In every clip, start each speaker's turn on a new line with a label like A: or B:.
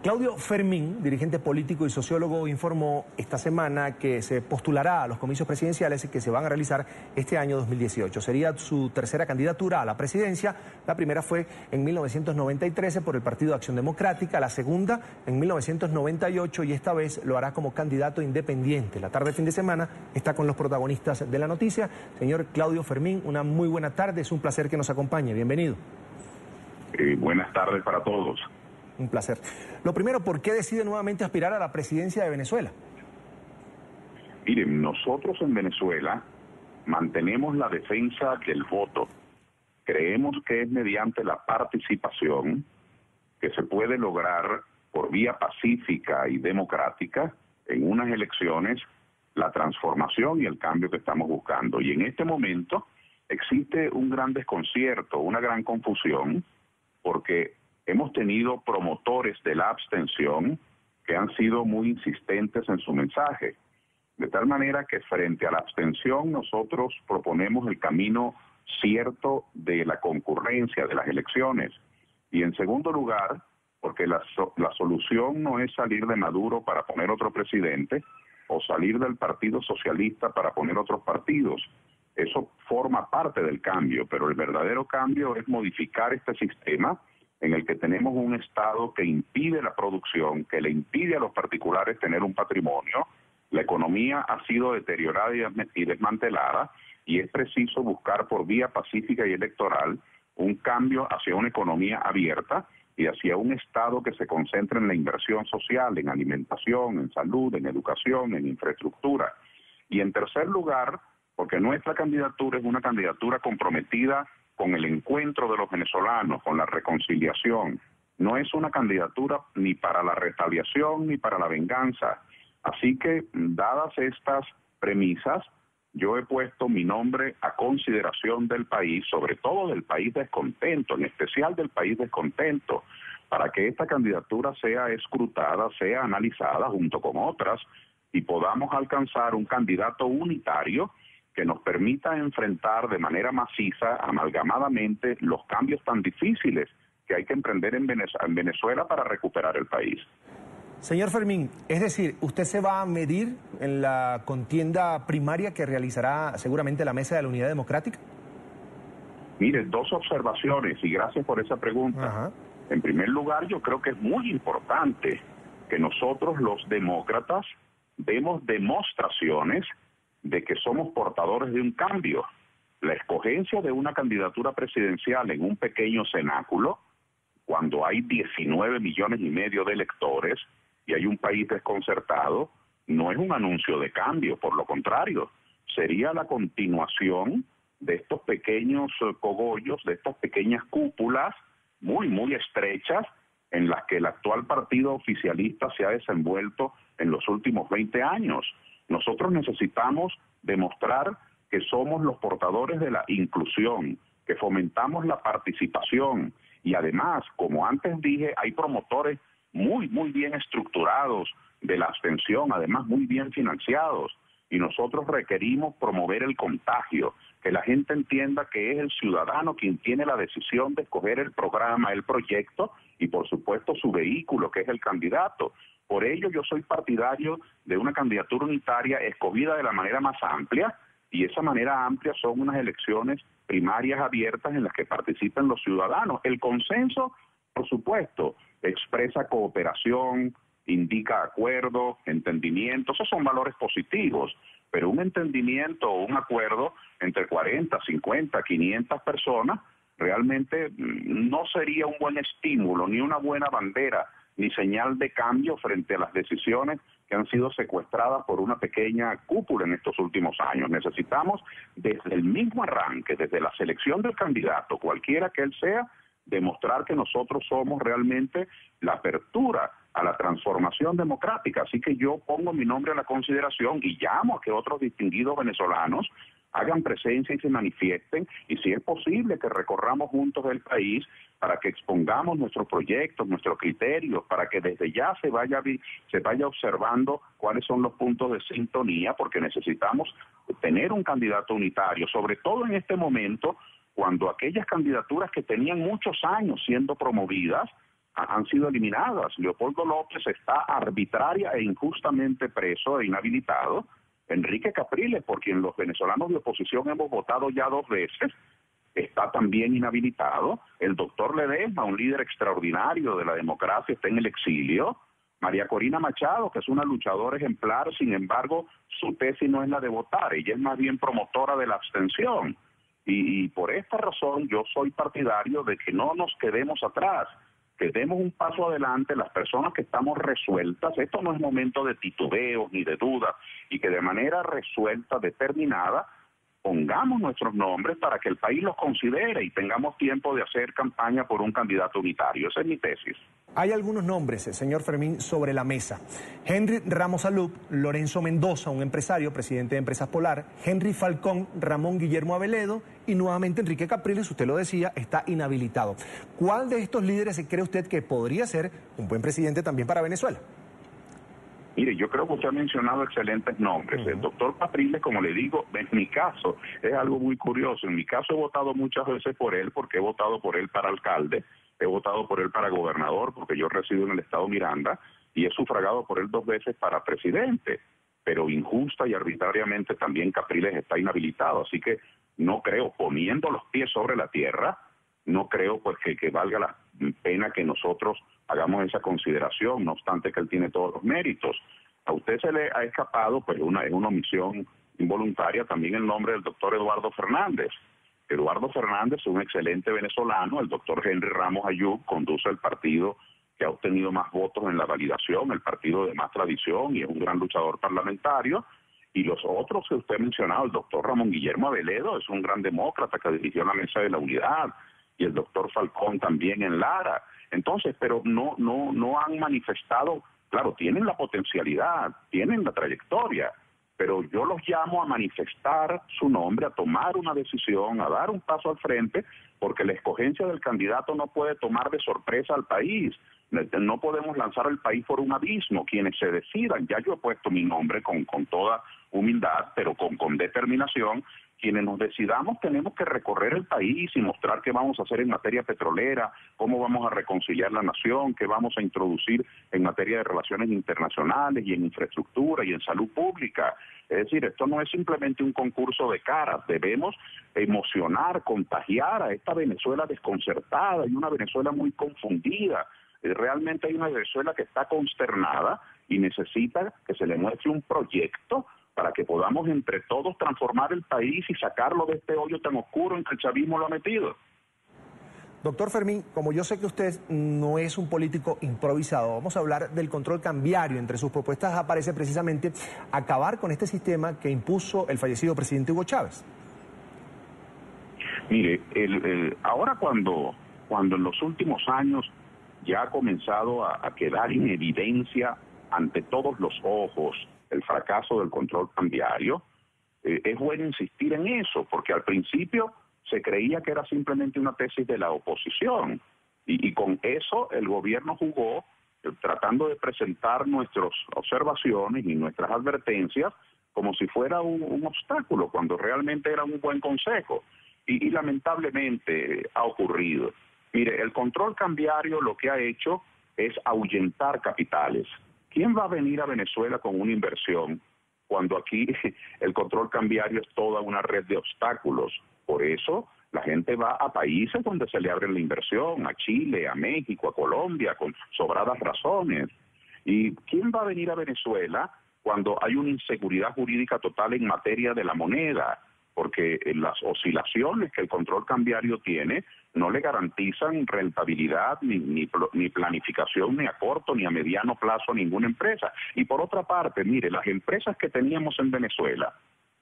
A: Claudio Fermín, dirigente político y sociólogo, informó esta semana que se postulará a los comicios presidenciales que se van a realizar este año 2018. Sería su tercera candidatura a la presidencia. La primera fue en 1993 por el Partido Acción Democrática, la segunda en 1998 y esta vez lo hará como candidato independiente. La tarde fin de semana está con los protagonistas de la noticia. Señor Claudio Fermín, una muy buena tarde, es un placer que nos acompañe. Bienvenido.
B: Buenas tardes para todos.
A: Un placer. Lo primero, ¿por qué decide nuevamente aspirar a la presidencia de Venezuela?
B: Miren, nosotros en Venezuela mantenemos la defensa del voto. Creemos que es mediante la participación que se puede lograr por vía pacífica y democrática en unas elecciones la transformación y el cambio que estamos buscando. Y en este momento existe un gran desconcierto, una gran confusión, porque hemos tenido promotores de la abstención que han sido muy insistentes en su mensaje. De tal manera que frente a la abstención nosotros proponemos el camino cierto de la concurrencia de las elecciones. Y en segundo lugar, porque la solución no es salir de Maduro para poner otro presidente o salir del Partido Socialista para poner otros partidos. Eso forma parte del cambio, pero el verdadero cambio es modificar este sistema en el que tenemos un Estado que impide la producción, que le impide a los particulares tener un patrimonio. La economía ha sido deteriorada y desmantelada y es preciso buscar por vía pacífica y electoral un cambio hacia una economía abierta y hacia un Estado que se concentre en la inversión social, en alimentación, en salud, en educación, en infraestructura. Y en tercer lugar, porque nuestra candidatura es una candidatura comprometida con el encuentro de los venezolanos, con la reconciliación. No es una candidatura ni para la retaliación ni para la venganza. Así que, dadas estas premisas, yo he puesto mi nombre a consideración del país, sobre todo del país descontento, en especial del país descontento, para que esta candidatura sea escrutada, sea analizada junto con otras y podamos alcanzar un candidato unitario que nos permita enfrentar de manera maciza, amalgamadamente, los cambios tan difíciles que hay que emprender en Venezuela para recuperar el país.
A: Señor Fermín, es decir, ¿usted se va a medir en la contienda primaria que realizará seguramente la Mesa de la Unidad Democrática?
B: Mire, dos observaciones y gracias por esa pregunta.
A: Ajá.
B: En primer lugar, yo creo que es muy importante que nosotros los demócratas demos demostraciones de que somos portadores de un cambio. La escogencia de una candidatura presidencial en un pequeño cenáculo, cuando hay 19 millones y medio de electores y hay un país desconcertado, no es un anuncio de cambio, por lo contrario, sería la continuación de estos pequeños cogollos, de estas pequeñas cúpulas muy estrechas en las que el actual partido oficialista se ha desenvuelto en los últimos 20 años. Nosotros necesitamos demostrar que somos los portadores de la inclusión, que fomentamos la participación y además, como antes dije, hay promotores muy bien estructurados de la abstención, además muy bien financiados y nosotros requerimos promover el contagio, que la gente entienda que es el ciudadano quien tiene la decisión de escoger el programa, el proyecto y por supuesto su vehículo, que es el candidato. Por ello yo soy partidario de una candidatura unitaria escogida de la manera más amplia y esa manera amplia son unas elecciones primarias abiertas en las que participan los ciudadanos. El consenso, por supuesto, expresa cooperación, indica acuerdo, entendimiento, esos son valores positivos, pero un entendimiento o un acuerdo entre 40, 50, 500 personas realmente no sería un buen estímulo, ni una buena bandera, ni señal de cambio frente a las decisiones que han sido secuestradas por una pequeña cúpula en estos últimos años. Necesitamos desde el mismo arranque, desde la selección del candidato, cualquiera que él sea, demostrar que nosotros somos realmente la apertura a la transformación democrática. Así que yo pongo mi nombre a la consideración y llamo a que otros distinguidos venezolanos hagan presencia y se manifiesten, y si es posible que recorramos juntos el país para que expongamos nuestros proyectos, nuestros criterios, para que desde ya se vaya observando cuáles son los puntos de sintonía, porque necesitamos tener un candidato unitario, sobre todo en este momento, cuando aquellas candidaturas que tenían muchos años siendo promovidas han sido eliminadas. Leopoldo López está arbitraria e injustamente preso e inhabilitado. Enrique Capriles, por quien los venezolanos de oposición hemos votado ya 2 veces, está también inhabilitado. El doctor Ledesma, un líder extraordinario de la democracia, está en el exilio. María Corina Machado, que es una luchadora ejemplar, sin embargo, su tesis no es la de votar, ella es más bien promotora de la abstención. Y por esta razón yo soy partidario de que no nos quedemos atrás, que demos un paso adelante las personas que estamos resueltas. Esto no es momento de titubeos ni de dudas, y que de manera resuelta, determinada, pongamos nuestros nombres para que el país los considere y tengamos tiempo de hacer campaña por un candidato unitario. Esa es mi tesis.
A: Hay algunos nombres, señor Fermín, sobre la mesa. Henry Ramos Alup, Lorenzo Mendoza, un empresario, presidente de Empresas Polar, Henry Falcón, Ramón Guillermo Aveledo y nuevamente Enrique Capriles, usted lo decía, está inhabilitado. ¿Cuál de estos líderes cree usted que podría ser un buen presidente también para Venezuela?
B: Mire, yo creo que usted ha mencionado excelentes nombres. El doctor Capriles, como le digo, en mi caso, es algo muy curioso. En mi caso he votado muchas veces por él, porque he votado por él para alcalde, he votado por él para gobernador, porque yo resido en el estado Miranda, y he sufragado por él 2 veces para presidente. Pero injusta y arbitrariamente también Capriles está inhabilitado. Así que no creo, poniendo los pies sobre la tierra, no creo pues que valga la pena que nosotros hagamos esa consideración, no obstante que él tiene todos los méritos. A usted se le ha escapado pues es una omisión involuntaria también el nombre del doctor Eduardo Fernández. Eduardo Fernández es un excelente venezolano. El doctor Henry Ramos Ayub conduce el partido que ha obtenido más votos en la validación, el partido de más tradición, y es un gran luchador parlamentario. Y los otros que usted ha mencionado, el doctor Ramón Guillermo Aveledo es un gran demócrata que dirigió la Mesa de la Unidad, y el doctor Falcón también en Lara. Entonces, pero no han manifestado, claro, tienen la potencialidad, tienen la trayectoria, pero yo los llamo a manifestar su nombre, a tomar una decisión, a dar un paso al frente, porque la escogencia del candidato no puede tomar de sorpresa al país. No podemos lanzar al país por un abismo. Quienes se decidan, ya yo he puesto mi nombre con toda humildad, pero con determinación. Quienes nos decidamos tenemos que recorrer el país y mostrar qué vamos a hacer en materia petrolera, cómo vamos a reconciliar la nación, qué vamos a introducir en materia de relaciones internacionales y en infraestructura y en salud pública. Es decir, esto no es simplemente un concurso de caras. Debemos emocionar, contagiar a esta Venezuela desconcertada y una Venezuela muy confundida. Realmente hay una Venezuela que está consternada y necesita que se le muestre un proyecto para que podamos entre todos transformar el país y sacarlo de este hoyo tan oscuro en que el chavismo lo ha metido.
A: Doctor Fermín, como yo sé que usted no es un político improvisado, vamos a hablar del control cambiario. Entre sus propuestas aparece precisamente acabar con este sistema que impuso el fallecido presidente Hugo Chávez.
B: Mire, ahora cuando en los últimos años ya ha comenzado a quedar en evidencia ante todos los ojos el fracaso del control cambiario, es bueno insistir en eso, porque al principio se creía que era simplemente una tesis de la oposición, y con eso el gobierno jugó, tratando de presentar nuestras observaciones y nuestras advertencias como si fuera un obstáculo, cuando realmente era un buen consejo, y lamentablemente ha ocurrido. Mire, el control cambiario lo que ha hecho es ahuyentar capitales. ¿Quién va a venir a Venezuela con una inversión cuando aquí el control cambiario es toda una red de obstáculos? Por eso la gente va a países donde se le abre la inversión, a Chile, a México, a Colombia, con sobradas razones. ¿Y quién va a venir a Venezuela cuando hay una inseguridad jurídica total en materia de la moneda? Porque las oscilaciones que el control cambiario tiene no le garantizan rentabilidad ni planificación ni a corto ni a mediano plazo a ninguna empresa. Y por otra parte, mire, las empresas que teníamos en Venezuela,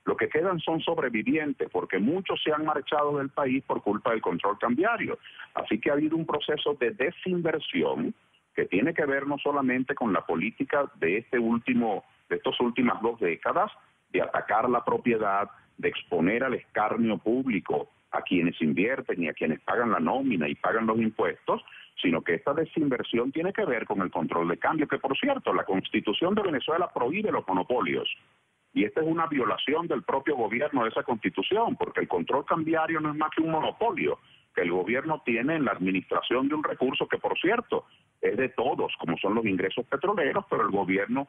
B: lo que quedan son sobrevivientes, porque muchos se han marchado del país por culpa del control cambiario. Así que ha habido un proceso de desinversión que tiene que ver no solamente con la política de estas últimas 2 décadas, de atacar la propiedad, de exponer al escarnio público a quienes invierten y a quienes pagan la nómina y pagan los impuestos, sino que esta desinversión tiene que ver con el control de cambio, que por cierto, la Constitución de Venezuela prohíbe los monopolios. Y esta es una violación del propio gobierno de esa Constitución, porque el control cambiario no es más que un monopolio. que el gobierno tiene en la administración de un recurso que, por cierto, es de todos, como son los ingresos petroleros, pero el gobierno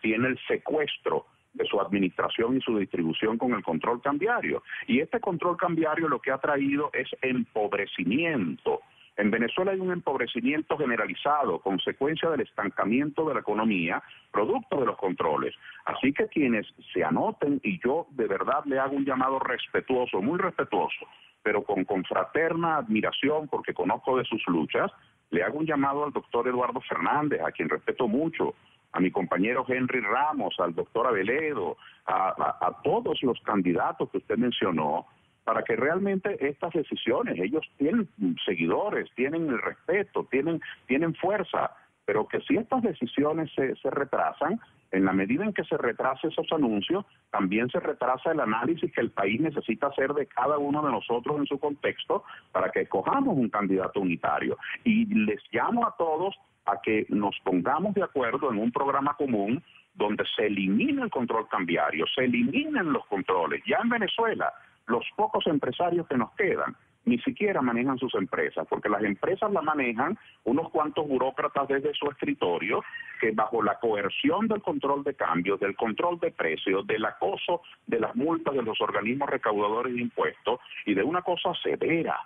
B: tiene el secuestro de su administración y su distribución con el control cambiario. Y este control cambiario lo que ha traído es empobrecimiento. En Venezuela hay un empobrecimiento generalizado, consecuencia del estancamiento de la economía, producto de los controles. Así que quienes se anoten, y yo de verdad le hago un llamado respetuoso, muy respetuoso, pero con fraterna admiración, porque conozco de sus luchas, le hago un llamado al doctor Eduardo Fernández, a quien respeto mucho, a mi compañero Henry Ramos, al doctor Aveledo, a todos los candidatos que usted mencionó, para que realmente estas decisiones, ellos tienen seguidores, tienen el respeto, tienen fuerza, pero que si estas decisiones se retrasan, en la medida en que se retrasen esos anuncios, también se retrasa el análisis que el país necesita hacer de cada uno de nosotros en su contexto para que escojamos un candidato unitario. Y les llamo a todos a que nos pongamos de acuerdo en un programa común donde se elimine el control cambiario, se eliminen los controles. Ya en Venezuela, los pocos empresarios que nos quedan ni siquiera manejan sus empresas, porque las empresas las manejan unos cuantos burócratas desde su escritorio que bajo la coerción del control de cambios, del control de precios, del acoso de las multas de los organismos recaudadores de impuestos y de una cosa severa.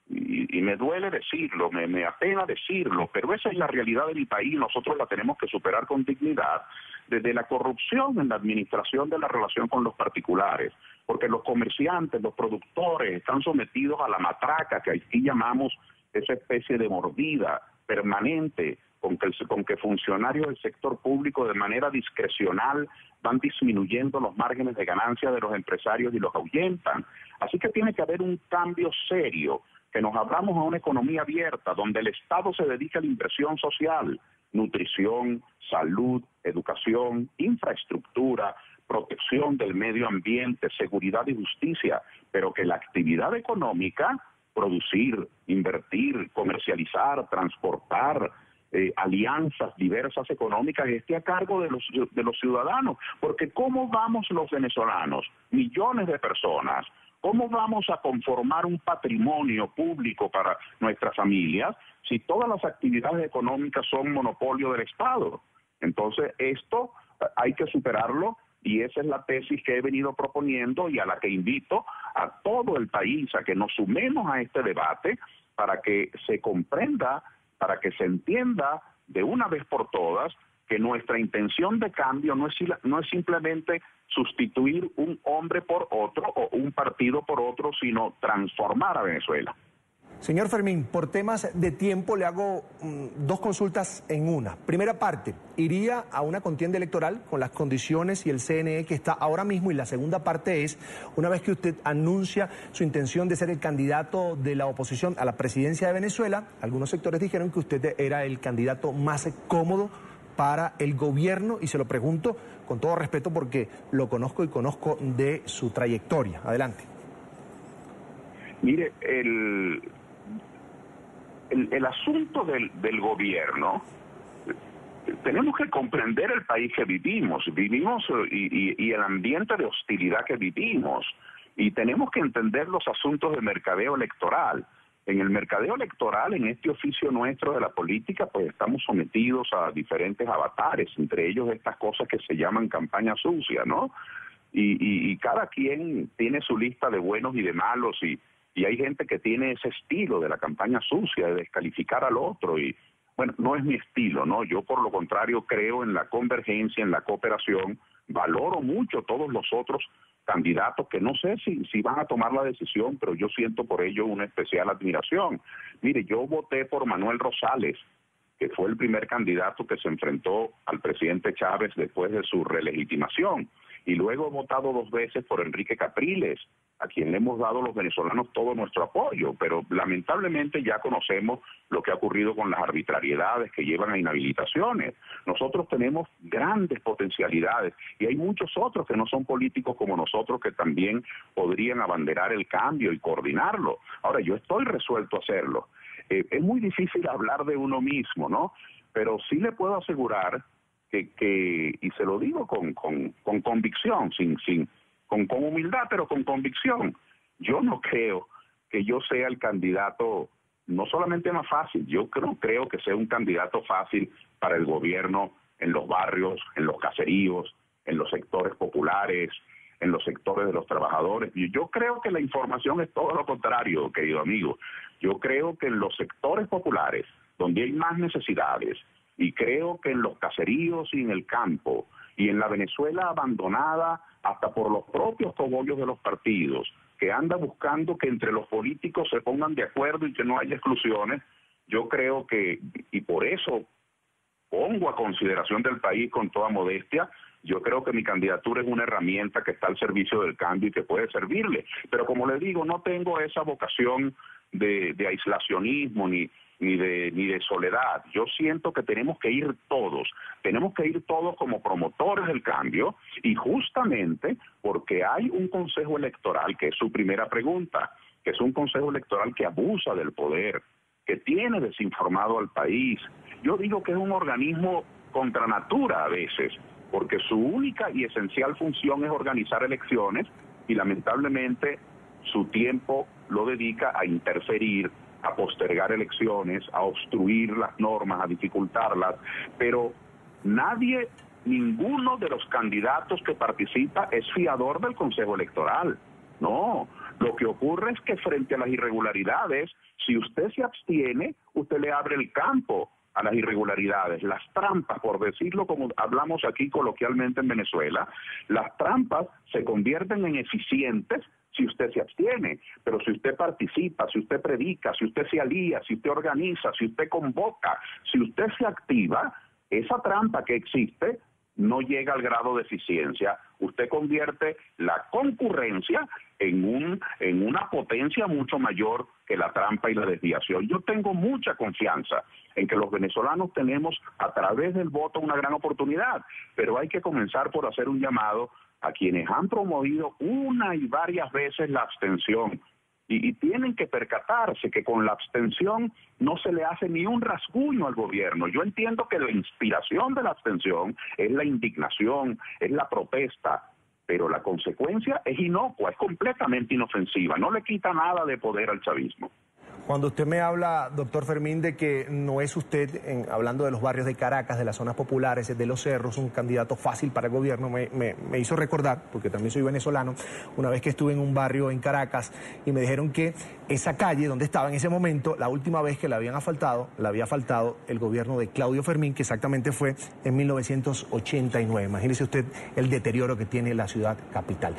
B: Y me duele decirlo, me apena decirlo, pero esa es la realidad de mi país, nosotros la tenemos que superar con dignidad, desde la corrupción en la administración de la relación con los particulares, porque los comerciantes, los productores están sometidos a la matraca que aquí llamamos esa especie de mordida permanente, con que funcionarios del sector público de manera discrecional van disminuyendo los márgenes de ganancia de los empresarios y los ahuyentan. Así que tiene que haber un cambio serio, que nos abramos a una economía abierta, donde el Estado se dedica a la inversión social, nutrición, salud, educación, infraestructura, protección del medio ambiente, seguridad y justicia, pero que la actividad económica, producir, invertir, comercializar, transportar, alianzas diversas económicas, esté a cargo de los ciudadanos, porque ¿cómo vamos los venezolanos, millones de personas, cómo vamos a conformar un patrimonio público para nuestras familias si todas las actividades económicas son monopolio del Estado? Entonces esto hay que superarlo y esa es la tesis que he venido proponiendo y a la que invito a todo el país a que nos sumemos a este debate para que se comprenda, para que se entienda de una vez por todas que nuestra intención de cambio no es simplemente sustituir un hombre por otro o un partido por otro, sino transformar a Venezuela.
A: Señor Fermín, por temas de tiempo le hago dos consultas en una. Primera parte, ¿iría a una contienda electoral con las condiciones y el CNE que está ahora mismo? Y la segunda parte es, una vez que usted anuncia su intención de ser el candidato de la oposición a la presidencia de Venezuela, algunos sectores dijeron que usted era el candidato más cómodo para el gobierno, y se lo pregunto con todo respeto porque lo conozco y conozco de su trayectoria. Adelante.
B: Mire, el asunto del gobierno, tenemos que comprender el país que vivimos y el ambiente de hostilidad que vivimos, y tenemos que entender los asuntos de mercadeo electoral. En el mercadeo electoral, en este oficio nuestro de la política, pues estamos sometidos a diferentes avatares, entre ellos estas cosas que se llaman campaña sucia, ¿no? Y cada quien tiene su lista de buenos y de malos, y hay gente que tiene ese estilo de la campaña sucia, de descalificar al otro, y bueno, no es mi estilo, ¿no? Yo por lo contrario creo en la convergencia, en la cooperación, valoro mucho todos los otros candidatos que no sé si van a tomar la decisión, pero yo siento por ello una especial admiración. Mire, yo voté por Manuel Rosales, que fue el primer candidato que se enfrentó al presidente Chávez después de su relegitimación, y luego he votado 2 veces por Enrique Capriles, a quien le hemos dado los venezolanos todo nuestro apoyo, pero lamentablemente ya conocemos lo que ha ocurrido con las arbitrariedades que llevan a inhabilitaciones. Nosotros tenemos grandes potencialidades y hay muchos otros que no son políticos como nosotros que también podrían abanderar el cambio y coordinarlo. Ahora, yo estoy resuelto a hacerlo. Es muy difícil hablar de uno mismo, ¿no? Pero sí le puedo asegurar que y se lo digo con convicción, con humildad, pero con convicción. Yo no creo que yo sea el candidato, no solamente más fácil, yo creo que sea un candidato fácil para el gobierno en los barrios, en los caseríos, en los sectores populares, en los sectores de los trabajadores. Y yo creo que la información es todo lo contrario, querido amigo. Yo creo que en los sectores populares, donde hay más necesidades, y creo que en los caseríos y en el campo, y en la Venezuela abandonada hasta por los propios cogollos de los partidos, que anda buscando que entre los políticos se pongan de acuerdo y que no haya exclusiones, yo creo que, y por eso pongo a consideración del país con toda modestia, yo creo que mi candidatura es una herramienta que está al servicio del cambio y que puede servirle. Pero como les digo, no tengo esa vocación de aislacionismo ni de soledad. Yo siento que tenemos que ir todos como promotores del cambio, y justamente porque hay un consejo electoral, que es su primera pregunta, que es un consejo electoral que abusa del poder, que tiene desinformado al país. Yo digo que es un organismo contra natura a veces, porque su única y esencial función es organizar elecciones y lamentablemente su tiempo lo dedica a interferir, a postergar elecciones, a obstruir las normas, a dificultarlas, pero ninguno de los candidatos que participa es fiador del Consejo Electoral. No, lo que ocurre es que frente a las irregularidades, si usted se abstiene, usted le abre el campo a las irregularidades, las trampas, por decirlo como hablamos aquí coloquialmente en Venezuela. Las trampas se convierten en eficientes si usted se abstiene, pero si usted participa, si usted predica, si usted se alía, si usted organiza, si usted convoca, si usted se activa, esa trampa que existe no llega al grado de eficiencia. Usted convierte la concurrencia en una potencia mucho mayor que la trampa y la desviación. Yo tengo mucha confianza en que los venezolanos tenemos a través del voto una gran oportunidad, pero hay que comenzar por hacer un llamado a quienes han promovido una y varias veces la abstención. Y tienen que percatarse que con la abstención no se le hace ni un rasguño al gobierno. Yo entiendo que la inspiración de la abstención es la indignación, es la protesta, pero la consecuencia es inocua, es completamente inofensiva, no le quita nada de poder al chavismo.
A: Cuando usted me habla, doctor Fermín, de que no es usted, hablando de los barrios de Caracas, de las zonas populares, de los cerros, un candidato fácil para el gobierno, me hizo recordar, porque también soy venezolano, una vez que estuve en un barrio en Caracas y me dijeron que esa calle donde estaba en ese momento, la última vez que la había asfaltado el gobierno de Claudio Fermín, que exactamente fue en 1989. Imagínese usted el deterioro que tiene la ciudad capital.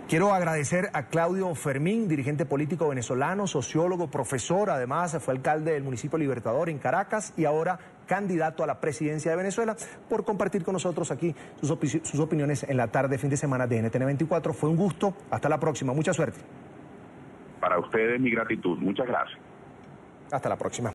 A: Quiero agradecer a Claudio Fermín, dirigente político venezolano, sociólogo, profesor, además fue alcalde del municipio Libertador en Caracas y ahora candidato a la presidencia de Venezuela, por compartir con nosotros aquí sus opiniones en la tarde, fin de semana de NTN 24. Fue un gusto, hasta la próxima, mucha suerte.
B: Para ustedes mi gratitud, muchas gracias.
A: Hasta la próxima.